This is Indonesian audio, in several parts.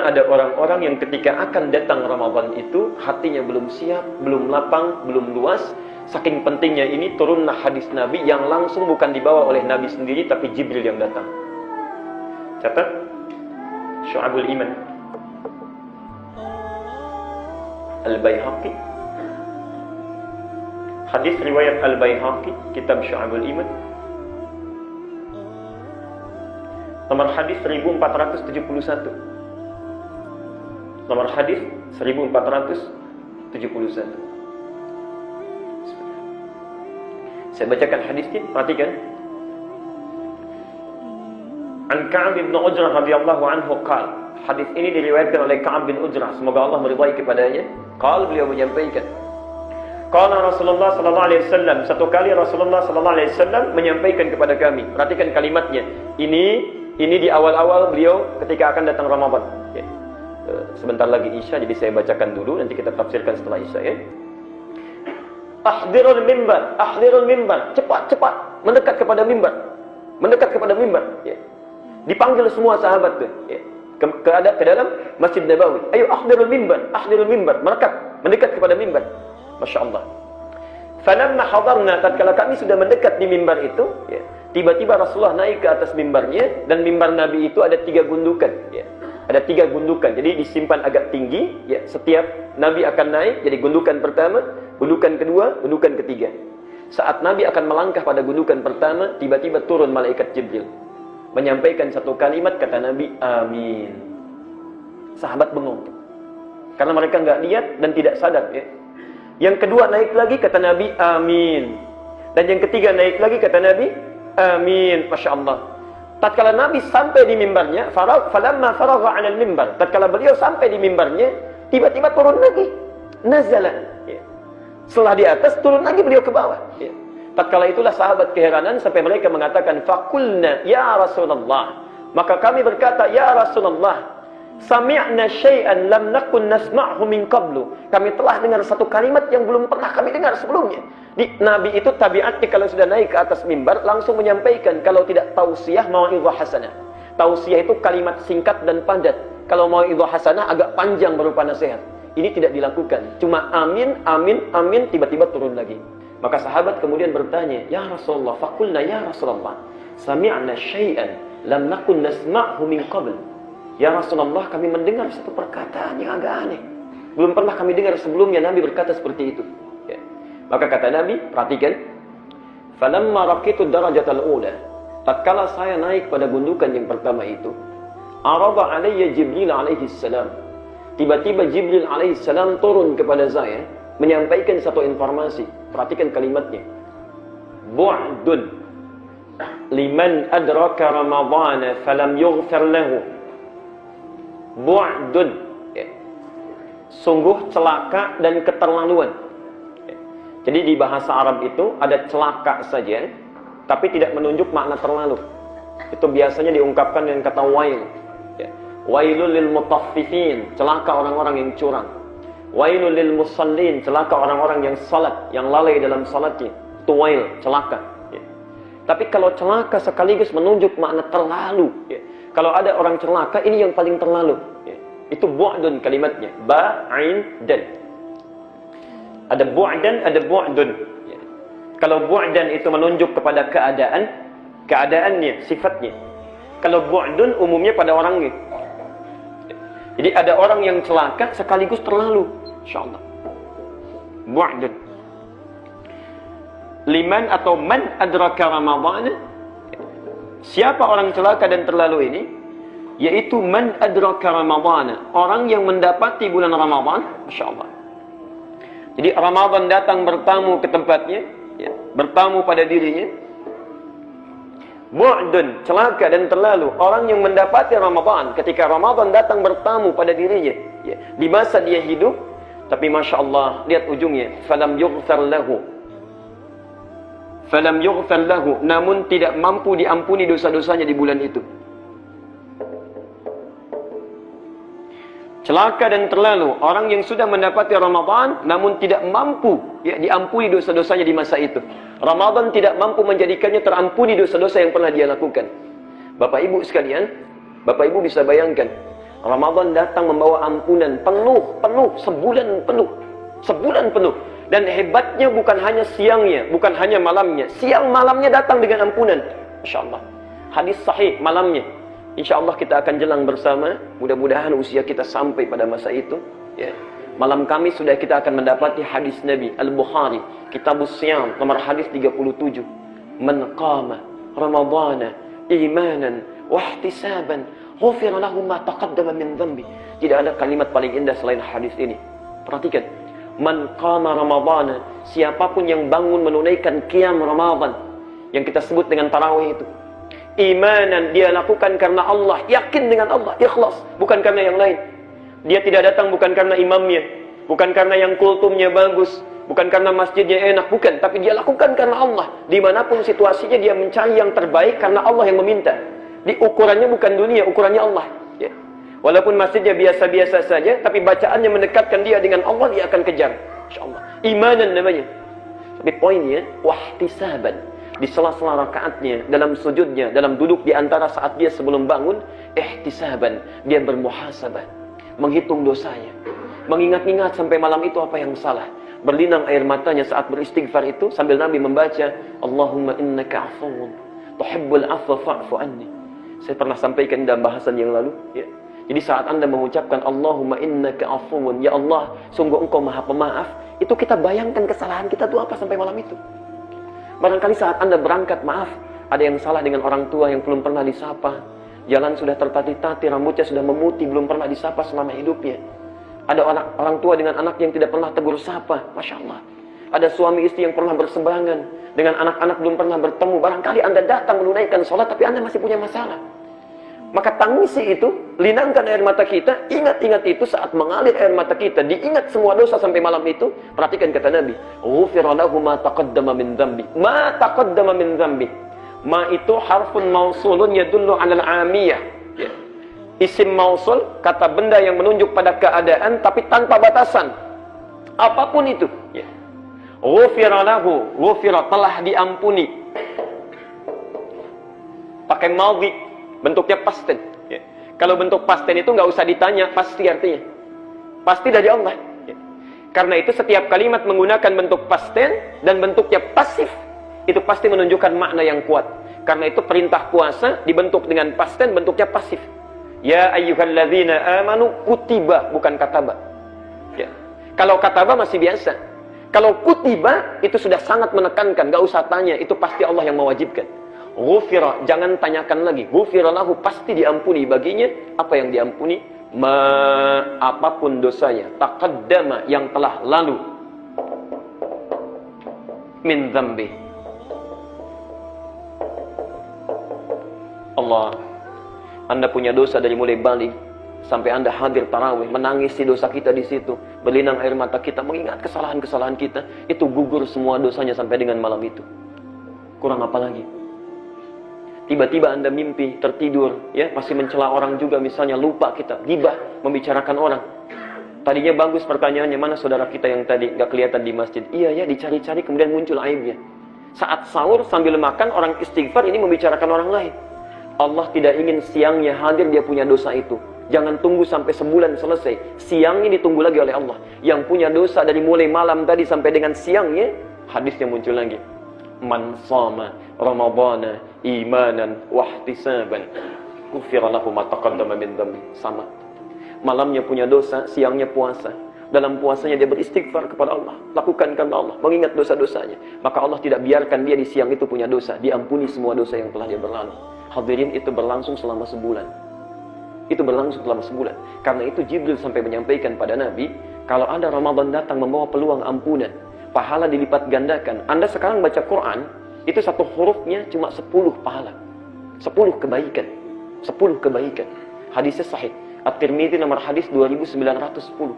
Karena ada orang-orang yang ketika akan datang Ramadan itu hatinya belum siap, belum lapang, belum luas. Saking pentingnya ini turunlah hadis Nabi yang langsung bukan dibawa oleh Nabi sendiri tapi Jibril yang datang. Catat Syu'abul Iman Al-Baihaqi, hadis riwayat Al-Baihaqi, kitab Syu'abul Iman, nomor hadis 1471. Nomor hadis 1471. Saya bacakan hadisnya, perhatikan. An Ka'ab bin Ujrah radhiyallahu anhu qala. Hadis ini diriwayatkan oleh Ka'ab bin Ujrah, semoga Allah meridai kepadanya. Qala, beliau menyampaikan, qala Rasulullah sallallahu alaihi wasallam, satu kali Rasulullah sallallahu alaihi wasallam menyampaikan kepada kami. Perhatikan kalimatnya. Ini di awal-awal beliau ketika akan datang Ramadan. Ya. Sebentar lagi Isya, jadi saya bacakan dulu, nanti kita tafsirkan setelah Isya ya. Ahdirul mimbar, cepat, mendekat kepada mimbar, ya. Dipanggil semua sahabat tuh, ya. Ke dalam Masjid Nabawi. Ayo ahdirul mimbar, mendekat kepada mimbar. Masya Allah. Falamma hadarna, tatkala kami sudah mendekat di mimbar itu, ya, tiba-tiba Rasulullah naik ke atas mimbarnya, dan mimbar Nabi itu ada 3 gundukan, ya. Ada 3 gundukan, jadi disimpan agak tinggi, ya. Setiap Nabi akan naik, jadi gundukan pertama, gundukan kedua, gundukan ketiga. Saat Nabi akan melangkah pada gundukan pertama, tiba-tiba turun malaikat Jibril, menyampaikan satu kalimat, kata Nabi, amin. Sahabat bengong, karena mereka nggak lihat dan tidak sadar, ya. Yang kedua naik lagi, kata Nabi, amin. Dan yang ketiga naik lagi, kata Nabi, amin. Masya Allah. Tatkala Nabi sampai di mimbarnya, falamma faragha 'alal mimbar, tatkala beliau sampai di mimbarnya, tiba-tiba turun lagi, nazala, ya. Setelah di atas, turun lagi beliau ke bawah, ya. Tatkala itulah sahabat keheranan sampai mereka mengatakan, faqulna ya Rasulullah, maka kami berkata, ya Rasulullah, sami'na syai'an lam nakun nasma'hu min qablu, kami telah dengar satu kalimat yang belum pernah kami dengar sebelumnya. Nabi itu tabiatnya kalau sudah naik ke atas mimbar langsung menyampaikan, kalau tidak tausiah, mau'izah hasanah. Tausiah itu kalimat singkat dan padat. Kalau mau'izah hasanah agak panjang berupa nasihat. Ini tidak dilakukan. Cuma amin, amin, amin, tiba-tiba turun lagi. Maka sahabat kemudian bertanya, ya Rasulullah, faqulna ya Rasulullah, sami'na syai'an lam nakun nasma'hu min qabl. Ya Rasulullah, kami mendengar satu perkataan yang agak aneh. Belum pernah kami dengar sebelumnya Nabi berkata seperti itu. Ya. Maka kata Nabi, perhatikan, falamma raqitu darajatal ula, tatkala saya naik pada gundukan yang pertama itu, arada alayya Jibril alaihi salam. Tiba-tiba Jibril alaihi salam turun kepada saya, menyampaikan satu informasi. Perhatikan kalimatnya. Bu'dun liman adraka Ramadhana falam yughfar lahu. Bu'dun, ya. Sungguh celaka dan keterlaluan, ya. Jadi di bahasa Arab itu ada celaka saja, tapi tidak menunjuk makna terlalu. Itu biasanya diungkapkan dengan kata wail, ya. Wailul lil mutaffifin, celaka orang-orang yang curang. Wailul lil musallin, celaka orang-orang yang salat, yang lalai dalam salatnya. Itu wail, celaka, ya. Tapi kalau celaka sekaligus menunjuk makna terlalu, ya. Kalau ada orang celaka, ini yang paling terlalu, ya. Itu bu'dun kalimatnya, ba, ain, dan. Ada bu'dan, ada bu'dun, ya. Kalau bu'dan itu menunjuk kepada keadaannya, sifatnya. Kalau bu'dun umumnya pada orangnya. Jadi ada orang yang celaka sekaligus terlalu, insyaallah. Bu'dun. Liman atau man adraka Ramadhan. Siapa orang celaka dan terlalu ini? Yaitu man adraka Ramadhan, orang yang mendapati bulan Ramadan, masyaallah. Jadi Ramadan datang bertamu ke tempatnya, ya, bertamu pada dirinya. Bu'dun, celaka dan terlalu, orang yang mendapati Ramadan, ketika Ramadan datang bertamu pada dirinya, ya, di masa dia hidup, tapi masya Allah, lihat ujungnya, falam yughfar lahu. Falam yughfar lahu, namun tidak mampu diampuni dosa-dosanya di bulan itu. Celaka dan terlalu, orang yang sudah mendapati Ramadan namun tidak mampu, ya, diampuni dosa-dosanya di masa itu. Ramadan tidak mampu menjadikannya terampuni dosa-dosa yang pernah dia lakukan. Bapak Ibu sekalian, Bapak Ibu bisa bayangkan, Ramadan datang membawa ampunan penuh, sebulan penuh. Dan hebatnya bukan hanya siangnya, bukan hanya malamnya. Siang malamnya datang dengan ampunan. InsyaAllah. Hadis sahih malamnya. InsyaAllah kita akan jelang bersama. Mudah-mudahan usia kita sampai pada masa itu. Ya. Malam Kamis sudah kita akan mendapati hadis Nabi Al-Bukhari. Kitabus Siyam, nomor hadis 37. Man qama Ramadana imanan wahtisaban ghufira lahu ma taqaddama min dhanbi. Tidak ada kalimat paling indah selain hadis ini. Perhatikan. Man qama Ramadana, siapapun yang bangun menunaikan qiyam Ramadan yang kita sebut dengan tarawih itu. Imanan, dia lakukan karena Allah, yakin dengan Allah, ikhlas, bukan karena yang lain. Dia tidak datang bukan karena imamnya, bukan karena yang kultumnya bagus, bukan karena masjidnya enak, bukan, tapi dia lakukan karena Allah. Dimanapun situasinya dia mencari yang terbaik karena Allah yang meminta. Di ukurannya bukan dunia, ukurannya Allah. Ya. Walaupun masjidnya biasa-biasa saja, tapi bacaannya mendekatkan dia dengan Allah, dia akan kejar. InsyaAllah. Imanan namanya. Tapi poinnya, wahtisaban. Di sela-sela rakaatnya, dalam sujudnya, dalam duduk di antara saat dia sebelum bangun, ihtisaban. Dia bermuhasabah. Menghitung dosanya. Mengingat-ingat sampai malam itu apa yang salah. Berlinang air matanya saat beristighfar itu, sambil Nabi membaca, Allahumma innaka afuwun, tuhibbul afwa fa'fu anni. Saya pernah sampaikan dalam bahasan yang lalu, ya. Jadi saat Anda mengucapkan Allahumma innaka afuwun, ya Allah, sungguh Engkau Maha Pemaaf, itu kita bayangkan kesalahan kita itu apa sampai malam itu. Barangkali saat Anda berangkat, maaf, ada yang salah dengan orang tua yang belum pernah disapa, jalan sudah tertati-tati, rambutnya sudah memutih, belum pernah disapa selama hidupnya. Ada orang tua dengan anak yang tidak pernah tegur sapa, Masya Allah. Ada suami istri yang pernah berseberangan, dengan anak-anak belum pernah bertemu. Barangkali Anda datang menunaikan sholat, tapi Anda masih punya masalah. Maka tangisi itu, linangkan air mata kita, ingat-ingat itu saat mengalir air mata kita, diingat semua dosa sampai malam itu. Perhatikan kata Nabi, ghufira lahu ma taqaddama min dzambi. Ma taqaddama min dzambi. Ma itu harfun mausulun yadullu 'alal 'amiyah. Ya. Isim mausul, kata benda yang menunjuk pada keadaan tapi tanpa batasan. Apapun itu, ya. Ghufira lahu, ghufira telah diampuni. Pakai madhi. Bentuknya pasten. Ya. Kalau bentuk pasten itu nggak usah ditanya, pasti artinya. Pasti dari Allah. Ya. Karena itu setiap kalimat menggunakan bentuk pasten dan bentuknya pasif, itu pasti menunjukkan makna yang kuat. Karena itu perintah puasa dibentuk dengan pasten, bentuknya pasif. Ya ayyuhalladzina amanu kutiba, bukan kataba. Ya. Kalau kataba masih biasa. Kalau kutiba itu sudah sangat menekankan, nggak usah tanya, itu pasti Allah yang mewajibkan. Ghufira, jangan tanyakan lagi. Ghufira lahu, pasti diampuni baginya. Apa yang diampuni? Apapun dosanya. Taqaddama, yang telah lalu. Min dzambi. Allah, Anda punya dosa dari mulai balik sampai Anda hadir tarawih, menangisi dosa kita di situ, berlinang air mata kita, mengingat kesalahan-kesalahan kita, itu gugur semua dosanya sampai dengan malam itu. Kurang apa lagi? Tiba-tiba Anda mimpi, tertidur, ya, masih mencela orang juga, misalnya lupa kita, ghibah, membicarakan orang. Tadinya bagus pertanyaannya, mana saudara kita yang tadi nggak kelihatan di masjid? Iya ya, dicari-cari kemudian muncul aibnya. Saat sahur sambil makan, orang istighfar ini membicarakan orang lain. Allah tidak ingin siangnya hadir dia punya dosa itu. Jangan tunggu sampai sebulan selesai. Siangnya ditunggu lagi oleh Allah. Yang punya dosa dari mulai malam tadi sampai dengan siangnya, hadisnya muncul lagi. Man shama Ramadana imanan wahtisaban ghufira lahu ma taqaddama min dzambi. Sama. Malamnya punya dosa, siangnya puasa. Dalam puasanya dia beristighfar kepada Allah, lakukan karena Allah, mengingat dosa-dosanya. Maka Allah tidak biarkan dia di siang itu punya dosa, diampuni semua dosa yang telah dia berlalu. Hadirin, itu berlangsung selama sebulan. Itu berlangsung selama sebulan. Karena itu Jibril sampai menyampaikan pada Nabi, kalau ada Ramadan datang membawa peluang ampunan, pahala dilipat gandakan. Anda sekarang baca Quran, itu satu hurufnya cuma 10 pahala. 10 kebaikan. 10 kebaikan. Hadisnya sahih. At-Tirmidzi nomor hadis 2910.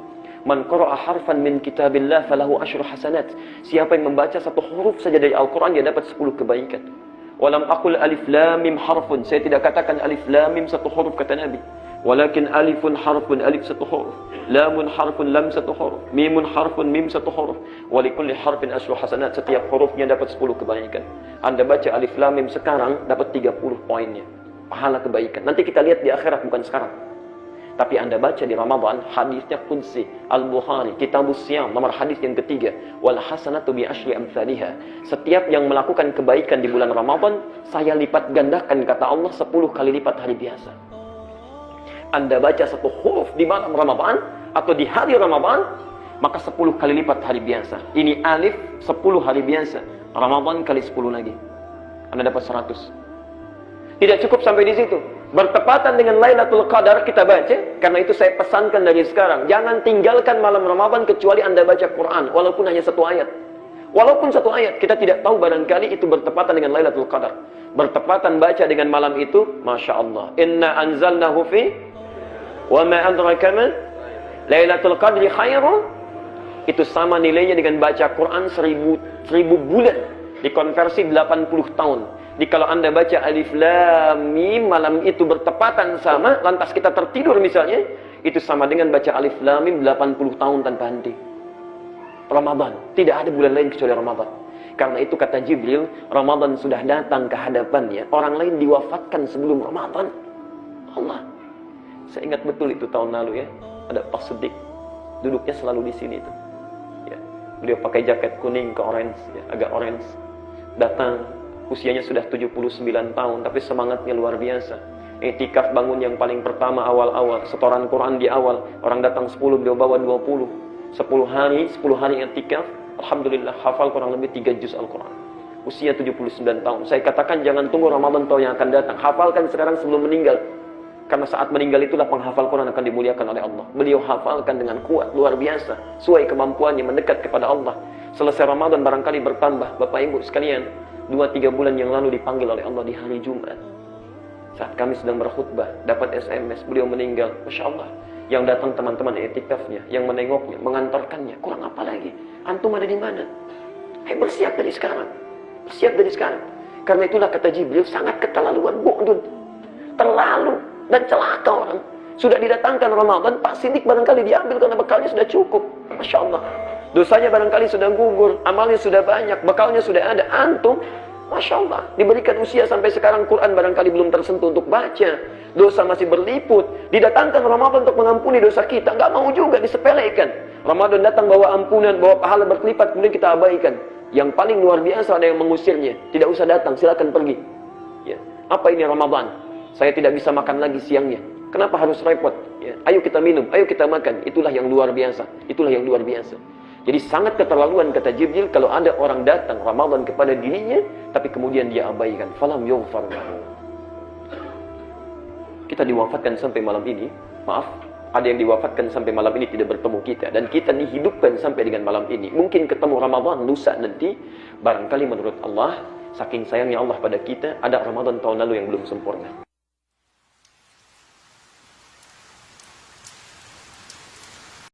Man qara'a harfan min kitabillah falahu asyru hasanat. Siapa yang membaca satu huruf saja dari Al-Quran, dia dapat 10 kebaikan. Walam aqul alif lam mim harfun. Saya tidak katakan alif lam mim satu huruf, kata Nabi. Walakin alifun harfun, alif satu huruf. Lamun harfun, lam satu huruf. Mimun harfun, mim satu huruf. Walikulli harfin asyru hasanat. Setiap hurufnya dapat 10 kebaikan. Anda baca alif lam mim sekarang, dapat 30 poinnya. Pahala kebaikan. Nanti kita lihat di akhirat, bukan sekarang. Tapi Anda baca di Ramadan, hadisnya qudsi, Al-Bukhari, Kitabus Siyam, nomor hadis yang ketiga. Wal hasanatu bi asyri amsalihha. Setiap yang melakukan kebaikan di bulan Ramadan, saya lipat gandakan, kata Allah, 10 kali lipat hari biasa. Anda baca satu huruf di malam Ramadan, atau di hari Ramadan, maka 10 kali lipat hari biasa. Ini alif, 10 hari biasa. Ramadan kali 10 lagi. Anda dapat 100. Tidak cukup sampai di situ. Bertepatan dengan Lailatul Qadar kita baca, karena itu saya pesankan dari sekarang, jangan tinggalkan malam Ramadan kecuali Anda baca Quran, walaupun hanya 1 ayat. Walaupun 1 ayat, kita tidak tahu barangkali itu bertepatan dengan Lailatul Qadar. Bertepatan baca dengan malam itu, Masya Allah. Inna anzalnahu fi, wa ma adraka ma Lailatul Qadri khairun. Itu sama nilainya dengan baca Quran 1000 bulan. Dikonversi 80 tahun. Jadi kalau Anda baca Alif Lam Mim, malam itu bertepatan sama, lantas kita tertidur misalnya, itu sama dengan baca Alif Lam Mim 80 tahun tanpa henti. Ramadan, tidak ada bulan lain kecuali Ramadan. Karena itu kata Jibril, Ramadan sudah datang ke hadapannya, orang lain diwafatkan sebelum Ramadan. Allah. Saya ingat betul itu tahun lalu ya, ada Pak Siddiq, duduknya selalu di sini tuh. Ya. Beliau pakai jaket kuning ke orange, ya, agak orange. Datang, usianya sudah 79 tahun, tapi semangatnya luar biasa. Iktikaf bangun yang paling pertama awal-awal, setoran Quran di awal, orang datang 10, beliau bawa 20. 10 hari iktikaf, alhamdulillah hafal kurang lebih 3 juz Al-Quran. Usia 79 tahun. Saya katakan jangan tunggu Ramadan tahun yang akan datang. Hafalkan sekarang sebelum meninggal. Karena saat meninggal itulah penghafal Quran akan dimuliakan oleh Allah. Beliau hafalkan dengan kuat, luar biasa. Sesuai kemampuannya mendekat kepada Allah. Selesai Ramadan barangkali bertambah. Bapak Ibu sekalian, 2-3 bulan yang lalu dipanggil oleh Allah di hari Jumat. Saat kami sedang berkhutbah, dapat SMS, beliau meninggal. Masya Allah. Yang datang teman-teman iktikafnya, yang menengoknya, mengantarkannya. Kurang apa lagi? Antum ada di mana? Bersiap dari sekarang. Bersiap dari sekarang. Karena itulah kata Jibril, sangat keterlaluan, bu'dun. Terlalu dan celaka orang. Sudah didatangkan Ramadan, Pak Siddiq barangkali diambil karena bekalnya sudah cukup. Masya Allah. Dosanya barangkali sudah gugur, amalnya sudah banyak, bekalnya sudah ada. Antum, Masya Allah, diberikan usia sampai sekarang Quran barangkali belum tersentuh untuk baca. Dosa masih berliput. Didatangkan Ramadan untuk mengampuni dosa kita. Nggak mau juga disepelekan. Ramadan datang bawa ampunan, bawa pahala berlipat, kemudian kita abaikan. Yang paling luar biasa ada yang mengusirnya. Tidak usah datang, silakan pergi. Ya. Apa ini Ramadan? Saya tidak bisa makan lagi siangnya. Kenapa harus repot? Ya. Ayo kita minum, ayo kita makan. Itulah yang luar biasa. Itulah yang luar biasa. Jadi sangat keterlaluan kata Jibril kalau ada orang datang Ramadan kepada dirinya, tapi kemudian dia abaikan. Falam yughfar lahu. Kita diwafatkan sampai malam ini. Maaf, ada yang diwafatkan sampai malam ini tidak bertemu kita. Dan kita dihidupkan sampai dengan malam ini. Mungkin ketemu Ramadan lusa nanti. Barangkali menurut Allah, saking sayangnya Allah pada kita, ada Ramadan tahun lalu yang belum sempurna.